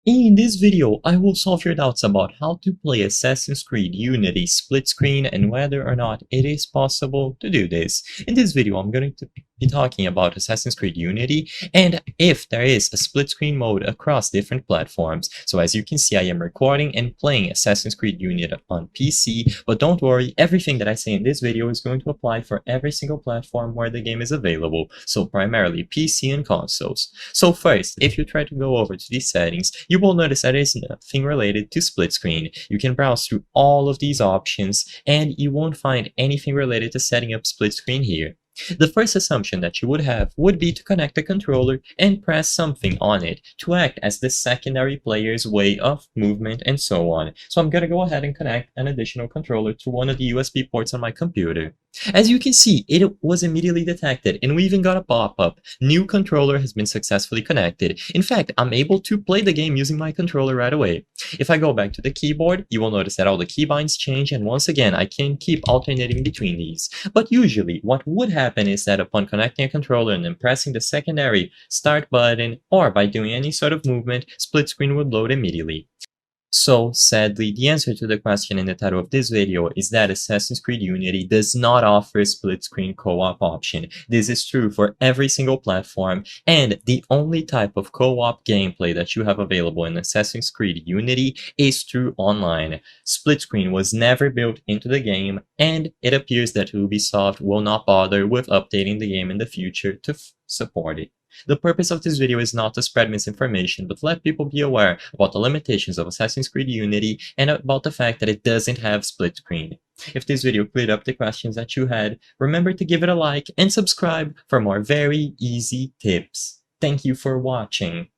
In this video, I will solve your doubts about how to play Assassin's Creed Unity split screen and whether or not it is possible to do this. In this video, I'm going to be talking about Assassin's Creed Unity and if there is a split screen mode across different platforms. So as you can see, I am recording and playing Assassin's Creed Unity on PC, but don't worry, everything that I say in this video is going to apply for every single platform where the game is available, so primarily PC and consoles. So first, if you try to go over to these settings, you will notice that there is nothing related to split screen. You can browse through all of these options and you won't find anything related to setting up split screen here. The first assumption that you would have would be to connect a controller and press something on it to act as the secondary player's way of movement and so on. So I'm gonna go ahead and connect an additional controller to one of the USB ports on my computer. As you can see, it was immediately detected and we even got a pop-up. New controller has been successfully connected. In fact, I'm able to play the game using my controller right away. If I go back to the keyboard, you will notice that all the keybinds change and once again, I can keep alternating between these. But usually, what would happen is that upon connecting a controller and then pressing the secondary start button or by doing any sort of movement, split screen would load immediately. So, sadly, the answer to the question in the title of this video is that Assassin's Creed Unity does not offer a split-screen co-op option. This is true for every single platform, and the only type of co-op gameplay that you have available in Assassin's Creed Unity is through online. Split-screen was never built into the game, and it appears that Ubisoft will not bother with updating the game in the future to support it. The purpose of this video is not to spread misinformation, but let people be aware about the limitations of Assassin's Creed Unity and about the fact that it doesn't have split screen. If this video cleared up the questions that you had, remember to give it a like and subscribe for more very easy tips. Thank you for watching.